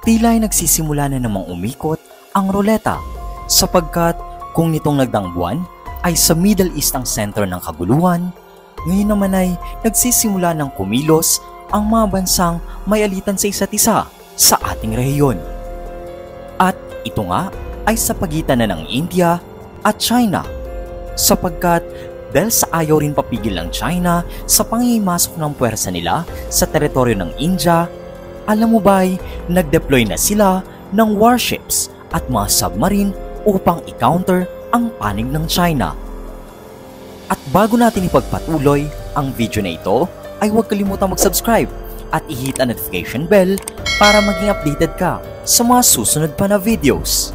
tila ay nagsisimula na namang umikot ang ruleta sapagkat kung nitong nagdaang buwan ay sa Middle East ang center ng kaguluhan, ngayon naman ay nagsisimula ng kumilos ang mga bansang may alitan sa isa't isa sa ating rehiyon. At ito nga ay sa pagitan na ng India at China sapagkat dahil sa ayaw rin papigil ng China sa pangimasok ng puwersa nila sa teritoryo ng India, alam mo ba ay nag-deploy na sila ng warships at mga submarine upang i-counter ang panig ng China. At bago natin ipagpatuloy ang video na ito, ay huwag kalimutang mag-subscribe at i-hit ang notification bell para maging updated ka sa mga susunod pa na videos.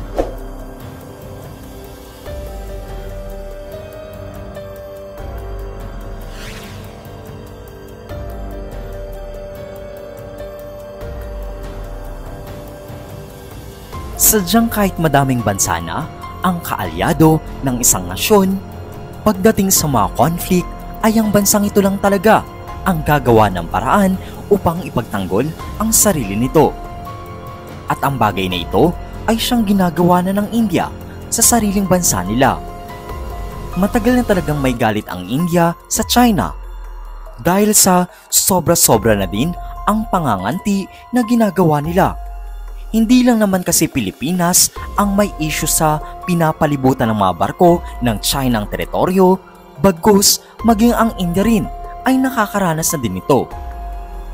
Sadyang kahit madaming bansa na ang kaalyado ng isang nasyon, pagdating sa mga conflict ay ang bansang ito lang talaga ang gagawa ng paraan upang ipagtanggol ang sarili nito. At ang bagay na ito ay siyang ginagawa na ng India sa sariling bansa nila. Matagal na talagang may galit ang India sa China dahil sa sobra-sobra na din ang panganganti na ginagawa nila. Hindi lang naman kasi Pilipinas ang may issue sa pinapalibutan ng mga barko ng China ang teritoryo, bagkus maging ang India rin ay nakakaranas na din ito.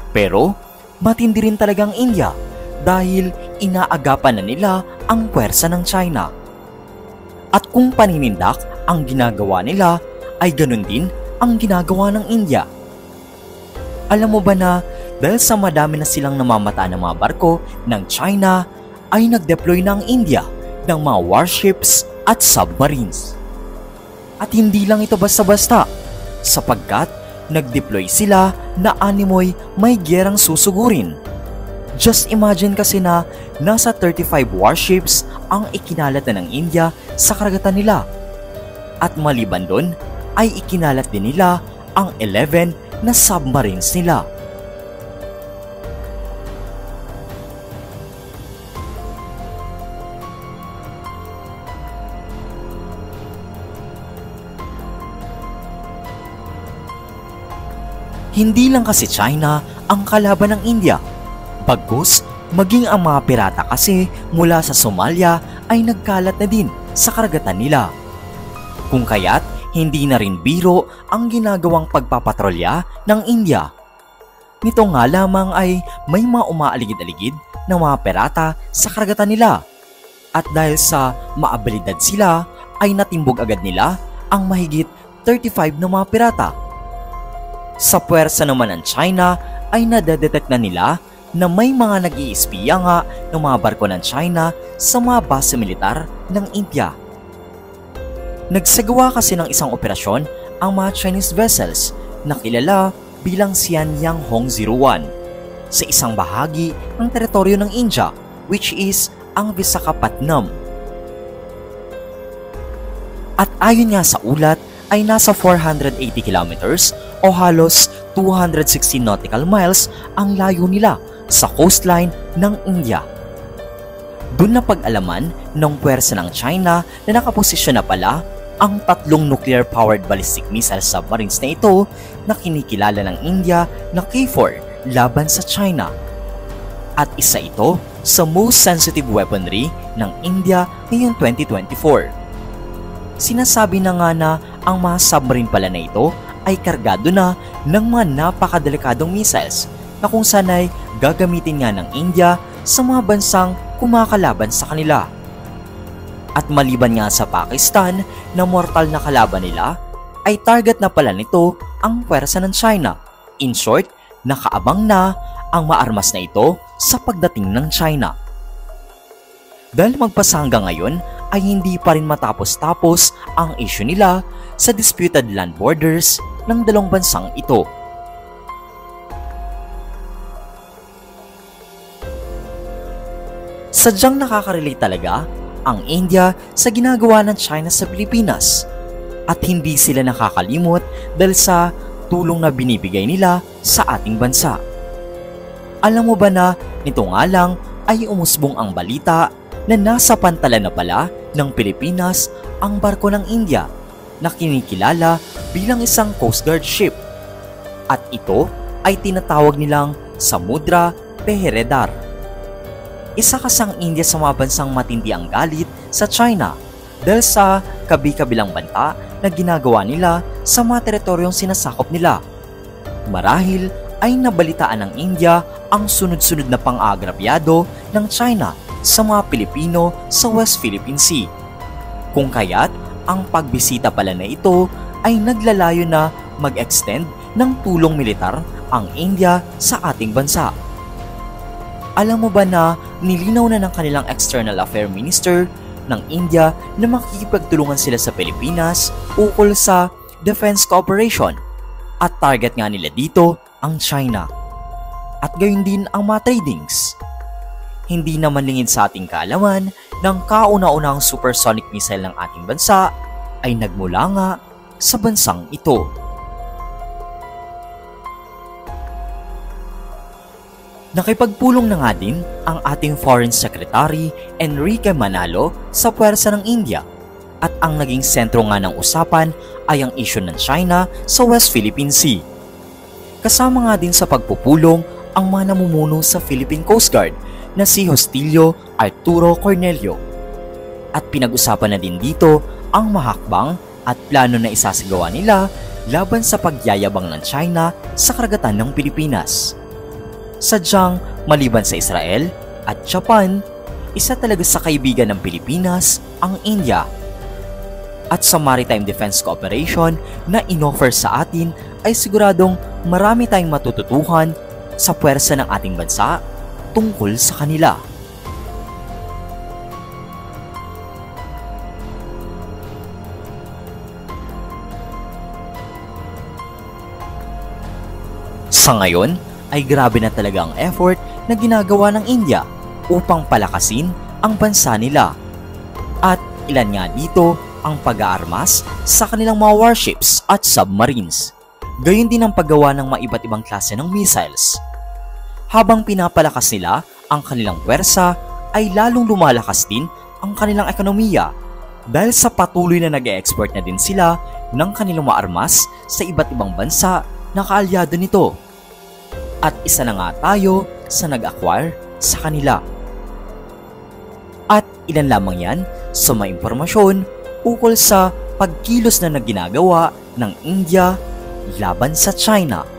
Pero matindi rin talagang India dahil inaagapan na nila ang puwersa ng China. At kung paninindak ang ginagawa nila ay ganun din ang ginagawa ng India. Alam mo ba na dahil sa madami na silang namamataan ng mga barko ng China, ay nag-deploy na ang India ng mga warships at submarines. At hindi lang ito basta-basta, sapagkat nag-deploy sila na animoy may gyerang susugurin. Just imagine kasi na nasa 35 warships ang ikinalat na ng India sa karagatan nila. At maliban doon, ay ikinalat din nila ang 11 na submarines nila. Hindi lang kasi China ang kalaban ng India. Bagkus, maging ang mga pirata kasi mula sa Somalia ay nagkalat na din sa karagatan nila. Kung kaya't hindi na rin biro ang ginagawang pagpapatrolya ng India. Nito nga lamang ay may mga umaaligid-aligid ng mga pirata sa karagatan nila. At dahil sa maabilidad sila ay natimbog agad nila ang mahigit 35 na mga pirata. Sa puwersa naman ng China ay nadedetect na nila na may mga nag-iispiya nga ng mga barko ng China sa mga base militar ng India. Nagsagawa kasi ng isang operasyon ang mga Chinese vessels na kilala bilang Xianyang Hong-01 sa isang bahagi ng teritoryo ng India, which is ang Visakhapatnam. At ayon nga sa ulat ay nasa 480 kilometers o halos 260 nautical miles ang layo nila sa coastline ng India. Doon na pag-alaman ng puwersa ng China na nakaposisyon na pala ang 3 nuclear-powered ballistic missile submarines na ito na kinikilala ng India na K4 laban sa China. At isa ito sa most sensitive weaponry ng India ngayong 2024. Sinasabi na nga na ang mga submarine pala na ito ay kargado na ng mga napakadelikadong missiles na kung saan ay gagamitin nga ng India sa mga bansang kumakalaban sa kanila. At maliban nga sa Pakistan na mortal na kalaban nila, ay target na pala nito ang puwersa ng China. In short, nakaabang na ang maarmas na ito sa pagdating ng China. Dahil magpasa hanggang ngayon ay hindi pa rin matapos-tapos ang issue nila sa disputed land borders ng dalawang bansang ito. Sadyang nakaka-relate talaga ang India sa ginagawa ng China sa Pilipinas at hindi sila nakakalimot dahil sa tulong na binibigay nila sa ating bansa. Alam mo ba na nito nga lang ay umusbong ang balita na nasa pantalan na pala ng Pilipinas ang barko ng India na kinikilala bilang isang Coast Guard ship. At ito ay tinatawag nilang Samudra Pereredar. Isa kasang India sa mga bansang matindi ang galit sa China dahil sa kabi-kabilang banta na ginagawa nila sa mga teritoryong sinasakop nila. Marahil ay nabalitaan ng India ang sunod-sunod na pang-aagrabyado ng China sa mga Pilipino sa West Philippine Sea. Kung kaya't ang pagbisita pala na ito ay naglalayo na mag-extend ng tulong militar ang India sa ating bansa. Alam mo ba na nilinaw na ng kanilang External Affairs Minister ng India na makikipagtulungan sila sa Pilipinas ukol sa defense cooperation at target nga nila dito ang China. At gayon din ang mga tradings. Hindi naman lingid sa ating kaalaman ng kauna-unahang supersonic missile ng ating bansa ay nagmula nga sa bansang ito. Nakipagpulong na nga din ang ating Foreign Secretary Enrique Manalo sa puwersa ng India at ang naging sentro nga ng usapan ay ang issue ng China sa West Philippine Sea. Kasama nga din sa pagpupulong ang mga namumuno sa Philippine Coast Guard na si Hostilio Arturo Cornelio. At pinag-usapan na din dito ang mahakbang at plano na isasagawa nila laban sa pagyayabang ng China sa karagatan ng Pilipinas. Sadyang maliban sa Israel at Japan, isa talaga sa kaibigan ng Pilipinas ang India. At sa Maritime Defense Cooperation na inoffer sa atin ay siguradong marami tayong matututuhan sa puwersa ng ating bansa tungkol sa kanila. Sa ngayon ay grabe na talaga ang effort na ginagawa ng India upang palakasin ang bansa nila. At ilan nga dito ang pag-aarmas sa kanilang mga warships at submarines. Gayon din ang paggawa ng mga iba't ibang klase ng missiles. Habang pinapalakas nila ang kanilang puwersa ay lalong lumalakas din ang kanilang ekonomiya dahil sa patuloy na nag-e-export na din sila ng kanilang mga armas sa iba't ibang bansa na kaalyado nito. At isa na nga tayo sa nag-acquire sa kanila. At ilan lamang yan sa mga impormasyon ukol sa pagkilos na ginagawa ng India laban sa China.